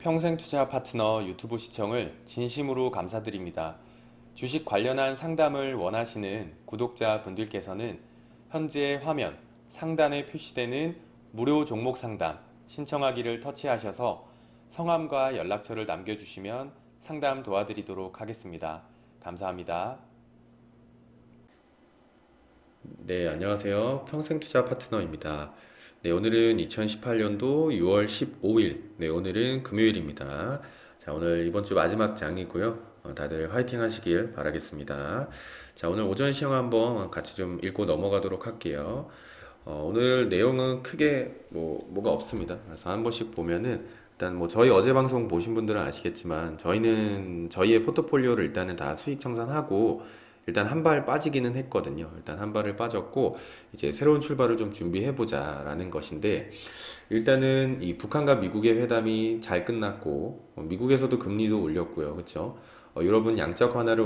평생투자 파트너 유튜브 시청을 진심으로 감사드립니다. 주식 관련한 상담을 원하시는 구독자 분들께서는 현재 화면 상단에 표시되는 무료 종목 상담 신청하기를 터치하셔서 성함과 연락처를 남겨주시면 상담 도와드리도록 하겠습니다. 감사합니다. 네, 안녕하세요. 평생투자 파트너입니다. 네, 오늘은 2018년도 6월 15일, 네, 오늘은 금요일입니다. 자, 오늘 이번 주 마지막 장이고요. 다들 화이팅 하시길 바라겠습니다. 자, 오늘 오전 시험 한번 같이 좀 읽고 넘어가도록 할게요. 오늘 내용은 크게 뭐가 없습니다. 그래서 한 번씩 보면은 일단 저희 어제 방송 보신 분들은 아시겠지만 저희는 저희의 포트폴리오를 일단은 다 수익 청산하고 일단 한 발 빠지기는 했거든요. 일단 한 발을 빠졌고 이제 새로운 출발을 좀 준비해 보자라는 것인데, 일단은 이 북한과 미국의 회담이 잘 끝났고 미국에서도 금리도 올렸고요. 그렇죠? 유럽은 양적 완화를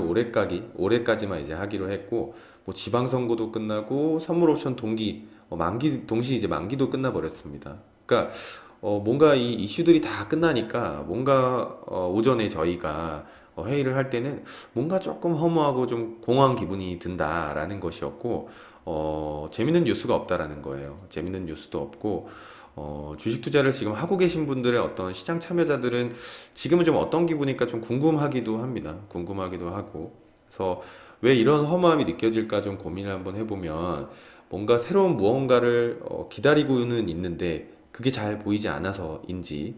올해까지만 이제 하기로 했고, 지방선거도 끝나고 선물 옵션 동시 이제 만기도 끝나 버렸습니다. 그러니까 뭔가 이 이슈들이 다 끝나니까 뭔가 오전에 저희가 회의를 할 때는 뭔가 조금 허무하고 좀 공허한 기분이 든다라는 것이었고, 재밌는 뉴스가 없다라는 거예요. 재밌는 뉴스도 없고, 주식 투자를 지금 하고 계신 분들의 어떤 시장 참여자들은 지금은 좀 어떤 기분일까 좀 궁금하기도 합니다. 궁금하기도 하고. 그래서 왜 이런 허무함이 느껴질까 좀 고민을 한번 해보면, 뭔가 새로운 무언가를 기다리고는 있는데 그게 잘 보이지 않아서인지,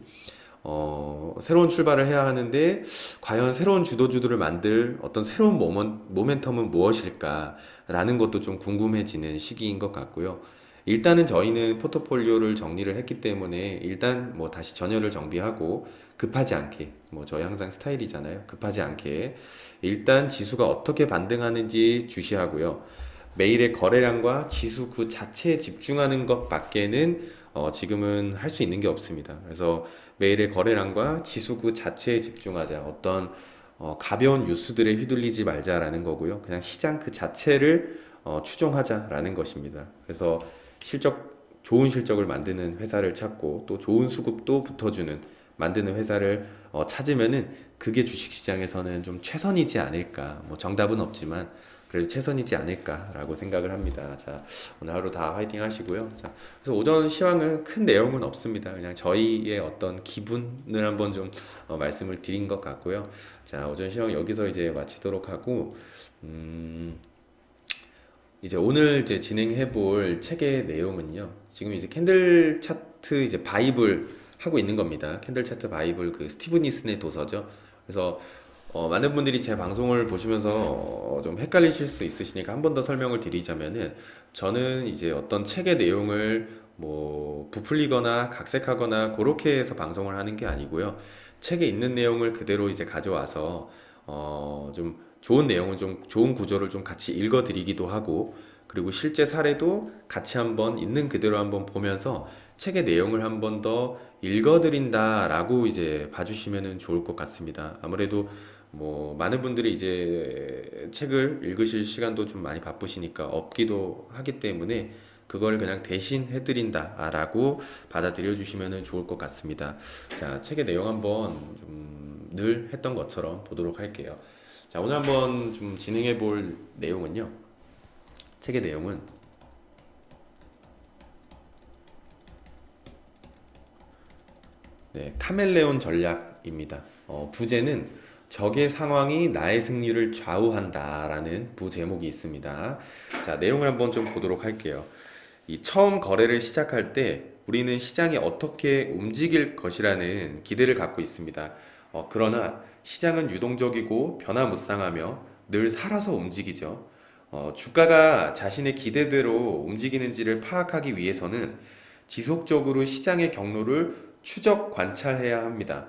새로운 출발을 해야 하는데 과연 새로운 주도주들을 만들 어떤 새로운 모멘텀은 무엇일까 라는 것도 좀 궁금해지는 시기인 것 같고요. 일단은 저희는 포트폴리오를 정리를 했기 때문에 일단 다시 전열을 정비하고 급하지 않게, 저희 항상 스타일이잖아요. 급하지 않게 일단 지수가 어떻게 반등하는지 주시하고요. 매일의 거래량과 지수 그 자체에 집중하는 것밖에는 지금은 할 수 있는 게 없습니다. 그래서 매일의 거래량과 지수 그 자체에 집중하자. 어떤 가벼운 뉴스들에 휘둘리지 말자라는 거고요. 그냥 시장 그 자체를 추종하자라는 것입니다. 그래서 좋은 실적을 만드는 회사를 찾고 또 좋은 수급도 붙어주는 만드는 회사를 찾으면은 그게 주식시장에서는 좀 최선이지 않을까. 정답은 없지만 그래도 최선이지 않을까라고 생각을 합니다. 자, 오늘 하루 다 화이팅 하시고요. 자, 그래서 오전 시황은 큰 내용은 없습니다. 그냥 저희의 어떤 기분을 한번 좀 말씀을 드린 것 같고요. 자, 오전 시황 여기서 이제 마치도록 하고, 이제 오늘 이제 진행해 볼 책의 내용은요. 지금 이제 캔들 차트 이제 바이블 하고 있는 겁니다. 캔들 차트 바이블 그 스티브 니슨의 도서죠. 그래서 많은 분들이 제 방송을 보시면서 좀 헷갈리실 수 있으시니까 한 번 더 설명을 드리자면은, 저는 이제 어떤 책의 내용을 부풀리거나 각색하거나 그렇게 해서 방송을 하는 게 아니고요. 책에 있는 내용을 그대로 이제 가져와서 좀 좋은 내용은 좀 좋은 구조를 좀 같이 읽어 드리기도 하고, 그리고 실제 사례도 같이 한번 있는 그대로 한번 보면서 책의 내용을 한번 더 읽어 드린다라고 이제 봐주시면 좋을 것 같습니다. 아무래도 많은 분들이 이제 책을 읽으실 시간도 좀 많이 바쁘시니까 없기도 하기 때문에 그걸 그냥 대신 해드린다라고 받아들여 주시면 좋을 것 같습니다. 자, 책의 내용 한번 좀 늘 했던 것처럼 보도록 할게요. 자, 오늘 한번 좀 진행해 볼 내용은요. 책의 내용은 카멜레온 전략입니다. 부제는 적의 상황이 나의 승리를 좌우한다라는 부제목이 있습니다. 자, 내용을 한번 좀 보도록 할게요. 이 처음 거래를 시작할 때 우리는 시장이 어떻게 움직일 것이라는 기대를 갖고 있습니다. 그러나 시장은 유동적이고 변화무쌍하며 늘 살아서 움직이죠. 주가가 자신의 기대대로 움직이는지를 파악하기 위해서는 지속적으로 시장의 경로를 추적 관찰해야 합니다.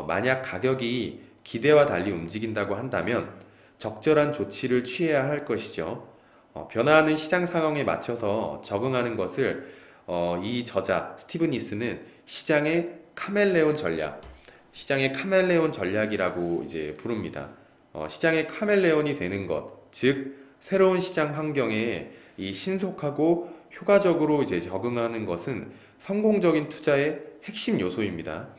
만약 가격이 기대와 달리 움직인다고 한다면 적절한 조치를 취해야 할 것이죠. 변화하는 시장 상황에 맞춰서 적응하는 것을 이 저자 스티브 니스는 시장의 카멜레온 전략이라고 이제 부릅니다. 시장의 카멜레온이 되는 것, 즉 새로운 시장 환경에 이 신속하고 효과적으로 이제 적응하는 것은 성공적인 투자의 핵심 요소입니다.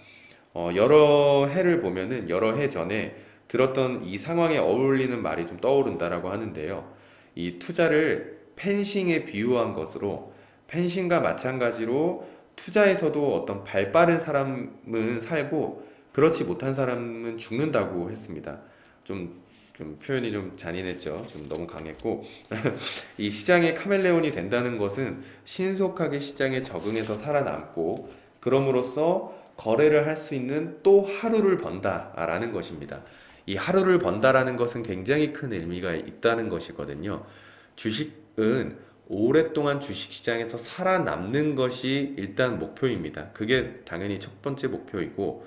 여러 해를 보면은 여러 해 전에 들었던 이 상황에 어울리는 말이 좀 떠오른다라고 하는데요. 이 투자를 펜싱에 비유한 것으로 펜싱과 마찬가지로 투자에서도 어떤 발 빠른 사람은 살고 그렇지 못한 사람은 죽는다고 했습니다. 좀, 좀 표현이 좀 잔인했죠. 좀 너무 강했고 이 시장의 카멜레온이 된다는 것은 신속하게 시장에 적응해서 살아남고 그럼으로써 거래를 할 수 있는 또 하루를 번다라는 것입니다. 이 하루를 번다라는 것은 굉장히 큰 의미가 있다는 것이거든요. 주식은 오랫동안 주식시장에서 살아남는 것이 일단 목표입니다. 그게 당연히 첫 번째 목표이고,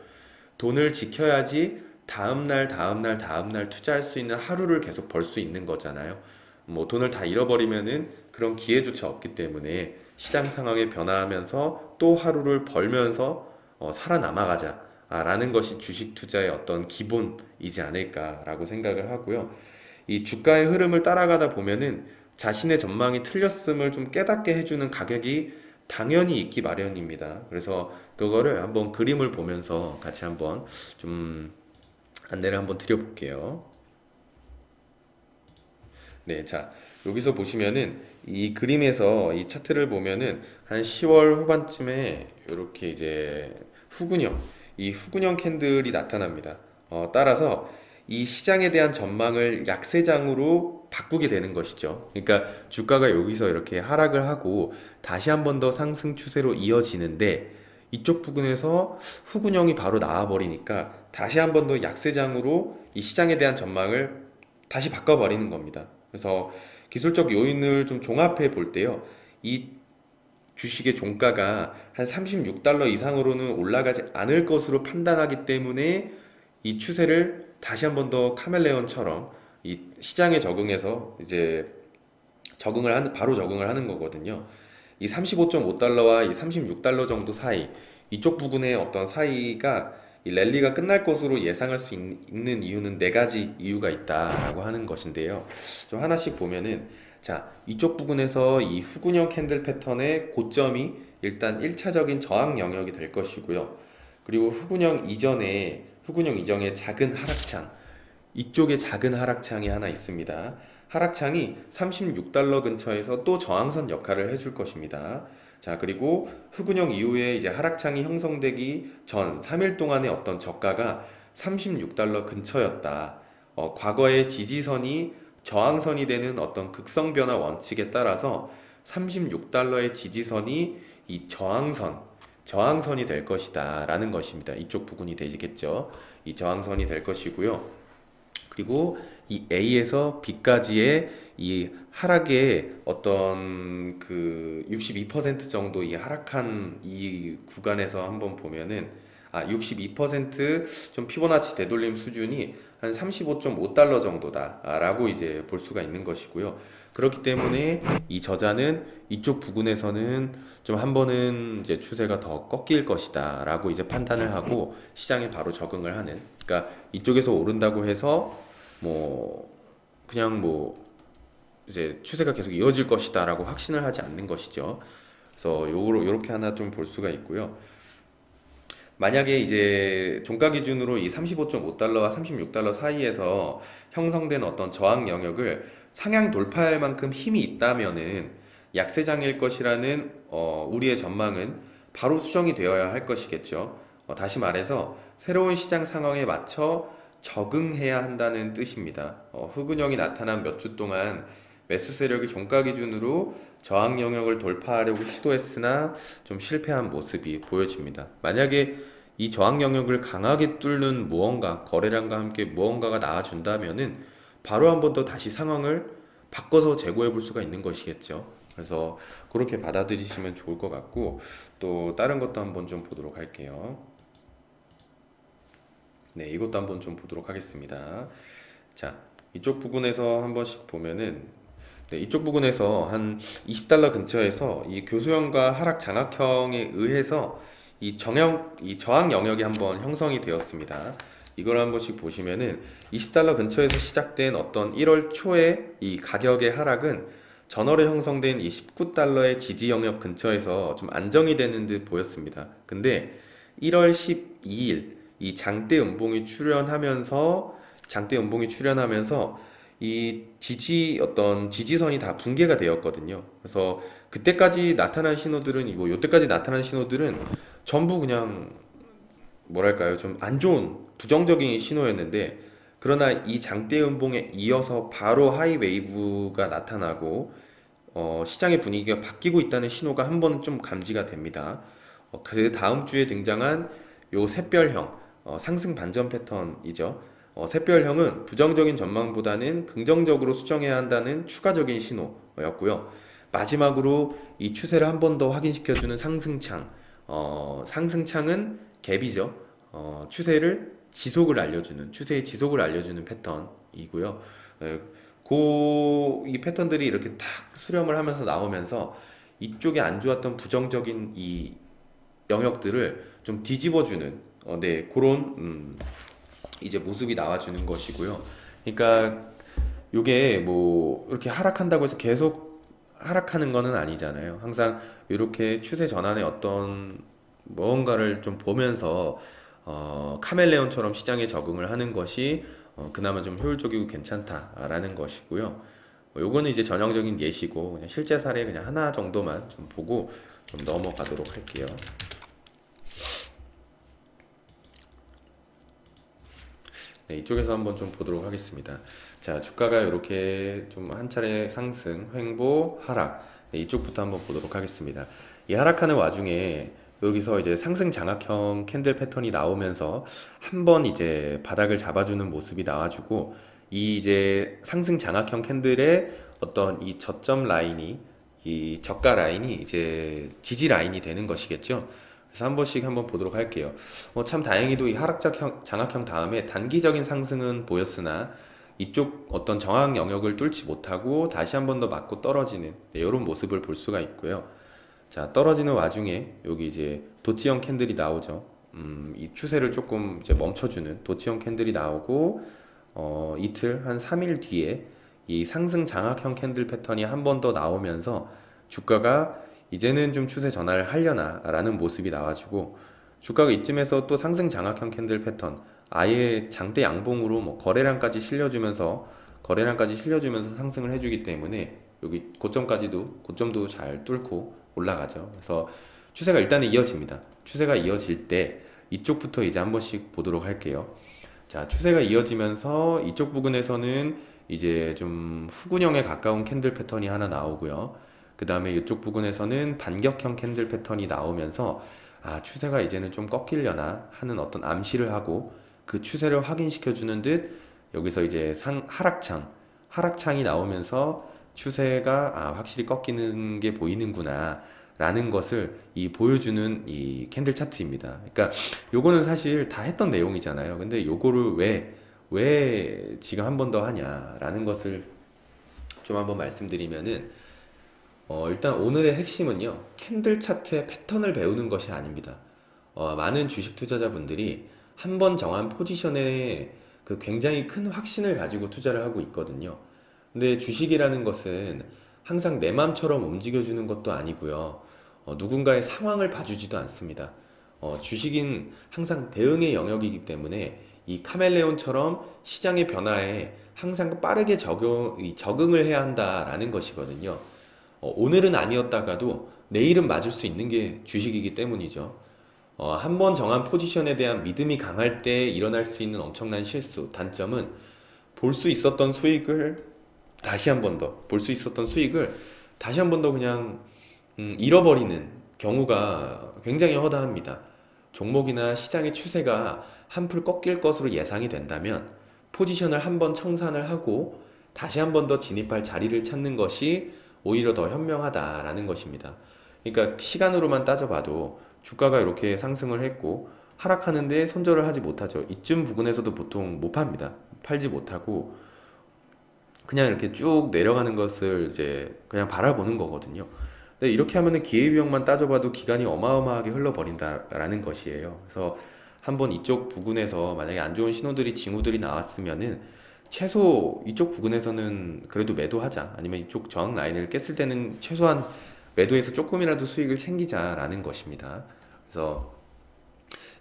돈을 지켜야지 다음날, 다음날, 다음날 투자할 수 있는 하루를 계속 벌 수 있는 거잖아요. 뭐 돈을 다 잃어버리면은 그런 기회조차 없기 때문에 시장 상황에 변화하면서 또 하루를 벌면서 살아남아가자 라는 것이 주식 투자의 어떤 기본이지 않을까라고 생각을 하고요. 이 주가의 흐름을 따라가다 보면은 자신의 전망이 틀렸음을 좀 깨닫게 해주는 가격이 당연히 있기 마련입니다. 그래서 그거를 한번 그림을 보면서 같이 한번 좀 안내를 한번 드려볼게요. 네, 자, 여기서 보시면은 이 그림에서 이 차트를 보면은 한 10월 후반쯤에 이렇게 이제 후근형, 이 후근형 캔들이 나타납니다. 따라서 이 시장에 대한 전망을 약세장으로 바꾸게 되는 것이죠. 그러니까 주가가 여기서 이렇게 하락을 하고 다시 한 번 더 상승 추세로 이어지는데 이쪽 부분에서 후근형이 바로 나와버리니까 다시 한 번 더 약세장으로 이 시장에 대한 전망을 다시 바꿔버리는 겁니다. 그래서 기술적 요인을 좀 종합해 볼 때요. 이 주식의 종가가 한 36달러 이상으로는 올라가지 않을 것으로 판단하기 때문에 이 추세를 다시 한 번 더 카멜레온처럼 이 시장에 적응해서 이제 바로 적응을 하는 거거든요. 이 35.5달러와 이 36달러 정도 사이, 이쪽 부분의 어떤 사이가 이 랠리가 끝날 것으로 예상할 수 있는 이유는 네 가지 이유가 있다라고 하는 것인데요. 좀 하나씩 보면은, 자, 이쪽 부분에서 이 후근형 캔들 패턴의 고점이 일단 1차적인 저항 영역이 될 것이고요. 그리고 후근형 이전에 작은 하락창, 이쪽에 작은 하락창이 하나 있습니다. 하락창이 36달러 근처에서 또 저항선 역할을 해줄 것입니다. 자, 그리고 후근형 이후에 이제 하락창이 형성되기 전 3일 동안의 어떤 저가가 36달러 근처였다. 과거의 지지선이 저항선이 되는 어떤 극성 변화 원칙에 따라서 36달러의 지지선이 이 저항선이 될 것이다 라는 것입니다. 이쪽 부분이 되겠죠. 이 저항선이 될 것이고요. 그리고 이 A에서 B까지의 이 하락의 어떤 그 62% 정도 이 하락한 이 구간에서 한번 보면은 62%좀 피보나치 되돌림 수준이 한 35.5달러 정도다라고 이제 볼 수가 있는 것이고요. 그렇기 때문에 이 저자는 이쪽 부분에서는 좀 한 번은 이제 추세가 더 꺾일 것이다라고 이제 판단을 하고 시장에 바로 적응을 하는. 그러니까 이쪽에서 오른다고 해서 그냥 이제 추세가 계속 이어질 것이다라고 확신을 하지 않는 것이죠. 그래서 요렇게 하나 좀 볼 수가 있고요. 만약에 이제 종가 기준으로 이 35.5달러와 36달러 사이에서 형성된 어떤 저항 영역을 상향 돌파할 만큼 힘이 있다면은 약세장일 것이라는 우리의 전망은 바로 수정이 되어야 할 것이겠죠. 다시 말해서 새로운 시장 상황에 맞춰 적응해야 한다는 뜻입니다. 흑은형이 나타난 몇 주 동안 매수 세력이 종가 기준으로 저항 영역을 돌파하려고 시도했으나 좀 실패한 모습이 보여집니다. 만약에 이 저항 영역을 강하게 뚫는 무언가, 거래량과 함께 무언가가 나와준다면은 바로 한 번 더 다시 상황을 바꿔서 재고해 볼 수가 있는 것이겠죠. 그래서 그렇게 받아들이시면 좋을 것 같고, 또 다른 것도 한번 좀 보도록 할게요. 네, 이것도 한번 좀 보도록 하겠습니다. 자, 이쪽 부분에서 한 번씩 보면은, 네, 이쪽 부분에서 한 20달러 근처에서 이 교수형과 하락 장악형에 의해서 이 저항 영역이 한번 형성이 되었습니다. 이걸 한 번씩 보시면은 20달러 근처에서 시작된 어떤 1월 초에 이 가격의 하락은 전월에 형성된 이 19달러의 지지 영역 근처에서 좀 안정이 되는 듯 보였습니다. 근데 1월 12일 이 장대 음봉이 출현하면서 이 어떤 지지선이 다 붕괴가 되었거든요. 그래서 그때까지 나타난 신호들은 이거 요때까지 나타난 신호들은 전부 그냥 뭐랄까요, 좀 안 좋은 부정적인 신호였는데, 그러나 이 장대 음봉에 이어서 바로 하이 웨이브가 나타나고 시장의 분위기가 바뀌고 있다는 신호가 한 번은 좀 감지가 됩니다. 그 다음 주에 등장한 요 샛별형 상승 반전 패턴이죠. 샛별형은 부정적인 전망보다는 긍정적으로 수정해야 한다는 추가적인 신호였고요. 마지막으로 이 추세를 한 번 더 확인시켜주는 상승창. 상승창은 갭이죠. 추세의 지속을 알려주는 패턴이고요. 예, 이 패턴들이 이렇게 딱 수렴을 하면서 나오면서 이쪽에 안 좋았던 부정적인 이 영역들을 좀 뒤집어주는 네, 그런 이제 모습이 나와주는 것이고요. 그러니까 요게 뭐 이렇게 하락한다고 해서 계속 하락하는 거는 아니잖아요. 항상 이렇게 추세 전환의 어떤 뭔가를 좀 보면서 카멜레온처럼 시장에 적응을 하는 것이 그나마 좀 효율적이고 괜찮다라는 것이고요. 요거는 이제 전형적인 예시고 그냥 실제 사례 그냥 하나 정도만 좀 보고 좀 넘어가도록 할게요. 네, 이쪽에서 한번 좀 보도록 하겠습니다. 자, 주가가 이렇게 좀 한 차례 상승, 횡보, 하락. 네, 이쪽부터 한번 보도록 하겠습니다. 이 하락하는 와중에 여기서 이제 상승 장악형 캔들 패턴이 나오면서 한번 이제 바닥을 잡아주는 모습이 나와주고, 이 이제 상승 장악형 캔들의 어떤 이 저점 라인이, 이 저가 라인이 이제 지지 라인이 되는 것이겠죠. 그래서 한 번씩 한번 보도록 할게요. 참 다행히도 이 장악형 다음에 단기적인 상승은 보였으나 이쪽 어떤 저항 영역을 뚫지 못하고 다시 한 번 더 맞고 떨어지는, 네, 이런 모습을 볼 수가 있고요. 자, 떨어지는 와중에 여기 이제 도치형 캔들이 나오죠. 이 추세를 조금 이제 멈춰주는 도치형 캔들이 나오고, 이틀 한 3일 뒤에 이 상승 장악형 캔들 패턴이 한 번 더 나오면서 주가가 이제는 좀 추세 전환을 하려나 라는 모습이 나와주고, 주가가 이쯤에서 또 상승 장악형 캔들 패턴 아예 장대 양봉으로 뭐 거래량까지 실려주면서 상승을 해주기 때문에 여기 고점도 잘 뚫고 올라가죠. 그래서 추세가 일단은 이어집니다. 추세가 이어질 때 이쪽부터 이제 한 번씩 보도록 할게요. 자, 추세가 이어지면서 이쪽 부근에서는 이제 좀 후근형에 가까운 캔들 패턴이 하나 나오고요. 그 다음에 이쪽 부근에서는 반격형 캔들 패턴이 나오면서 추세가 이제는 좀 꺾이려나 하는 어떤 암시를 하고, 그 추세를 확인시켜주는 듯 여기서 이제 하락창이 나오면서 추세가 확실히 꺾이는 게 보이는구나 라는 것을 보여주는 이 캔들 차트입니다. 그러니까 요거는 사실 다 했던 내용이잖아요. 근데 요거를 왜 지금 한 번 더 하냐라는 것을 좀 한번 말씀드리면은, 일단 오늘의 핵심은요, 캔들 차트의 패턴을 배우는 것이 아닙니다. 많은 주식 투자자분들이 한 번 정한 포지션에 그 굉장히 큰 확신을 가지고 투자를 하고 있거든요. 근데 주식이라는 것은 항상 내 맘처럼 움직여주는 것도 아니고요. 누군가의 상황을 봐주지도 않습니다. 주식은 항상 대응의 영역이기 때문에 이 카멜레온처럼 시장의 변화에 항상 빠르게 적응을 해야 한다라는 것이거든요. 오늘은 아니었다가도 내일은 맞을 수 있는 게 주식이기 때문이죠. 한 번 정한 포지션에 대한 믿음이 강할 때 일어날 수 있는 엄청난 실수, 단점은 볼 수 있었던 수익을 다시 한 번 더 그냥 잃어버리는 경우가 굉장히 허다합니다. 종목이나 시장의 추세가 한풀 꺾일 것으로 예상이 된다면 포지션을 한 번 청산을 하고 다시 한 번 더 진입할 자리를 찾는 것이 오히려 더 현명하다라는 것입니다. 그러니까 시간으로만 따져봐도 주가가 이렇게 상승을 했고 하락하는데 손절을 하지 못하죠. 이쯤 부근에서도 보통 못 팝니다. 팔지 못하고 그냥 이렇게 쭉 내려가는 것을 이제 그냥 바라보는 거거든요. 근데 이렇게 하면은 기회비용만 따져봐도 기간이 어마어마하게 흘러버린다라는 것이에요. 그래서 한번 이쪽 부근에서 만약에 안 좋은 신호들이 징후들이 나왔으면은 최소 이쪽 부근에서는 그래도 매도하자, 아니면 이쪽 저항 라인을 깼을 때는 최소한 매도해서 조금이라도 수익을 챙기자라는 것입니다. 그래서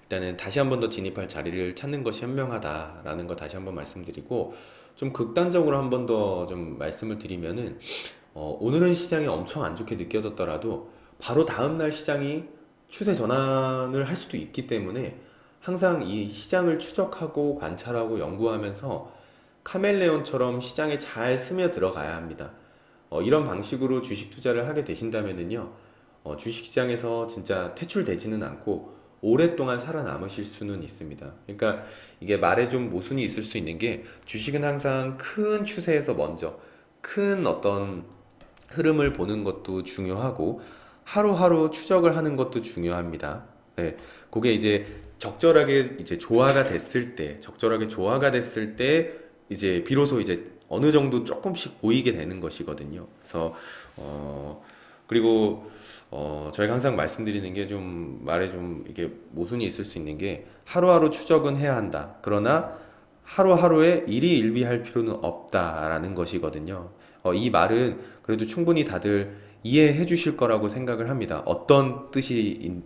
일단은 다시 한번 더 진입할 자리를 찾는 것이 현명하다라는 거 다시 한번 말씀드리고, 좀 극단적으로 한번 더 좀 말씀을 드리면은, 오늘은 시장이 엄청 안 좋게 느껴졌더라도 바로 다음날 시장이 추세 전환을 할 수도 있기 때문에 항상 이 시장을 추적하고 관찰하고 연구하면서 카멜레온처럼 시장에 잘 스며 들어가야 합니다. 이런 방식으로 주식 투자를 하게 되신다면은요, 주식시장에서 진짜 퇴출되지는 않고 오랫동안 살아남으실 수는 있습니다. 그러니까 이게 말에 좀 모순이 있을 수 있는 게, 주식은 항상 큰 추세에서 먼저 큰 어떤 흐름을 보는 것도 중요하고 하루하루 추적을 하는 것도 중요합니다. 네, 그게 이제 적절하게 이제 적절하게 조화가 됐을 때 이제 비로소 이제 어느 정도 조금씩 보이게 되는 것이거든요. 그래서 그리고 저희가 항상 말씀드리는 게, 좀 말에 좀 이게 모순이 있을 수 있는 게, 하루하루 추적은 해야 한다, 그러나 하루하루에 일희일비할 필요는 없다라는 것이거든요. 이 말은 그래도 충분히 다들 이해해 주실 거라고 생각을 합니다. 어떤 뜻이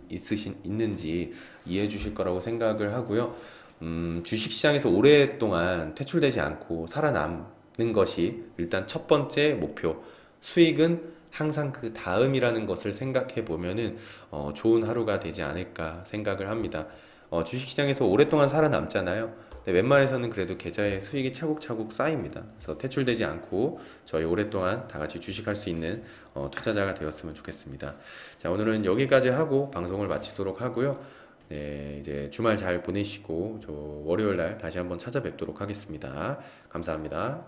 있는지 이해해 주실 거라고 생각을 하고요. 주식시장에서 오랫동안 퇴출되지 않고 살아남는 것이 일단 첫 번째 목표. 수익은 항상 그 다음이라는 것을 생각해 보면은 좋은 하루가 되지 않을까 생각을 합니다. 주식시장에서 오랫동안 살아남잖아요. 근데 웬만해서는 그래도 계좌에 수익이 차곡차곡 쌓입니다. 그래서 퇴출되지 않고 저희 오랫동안 다 같이 주식할 수 있는 투자자가 되었으면 좋겠습니다. 자, 오늘은 여기까지 하고 방송을 마치도록 하고요. 네, 이제 주말 잘 보내시고 저 월요일 날 다시 한번 찾아뵙도록 하겠습니다. 감사합니다.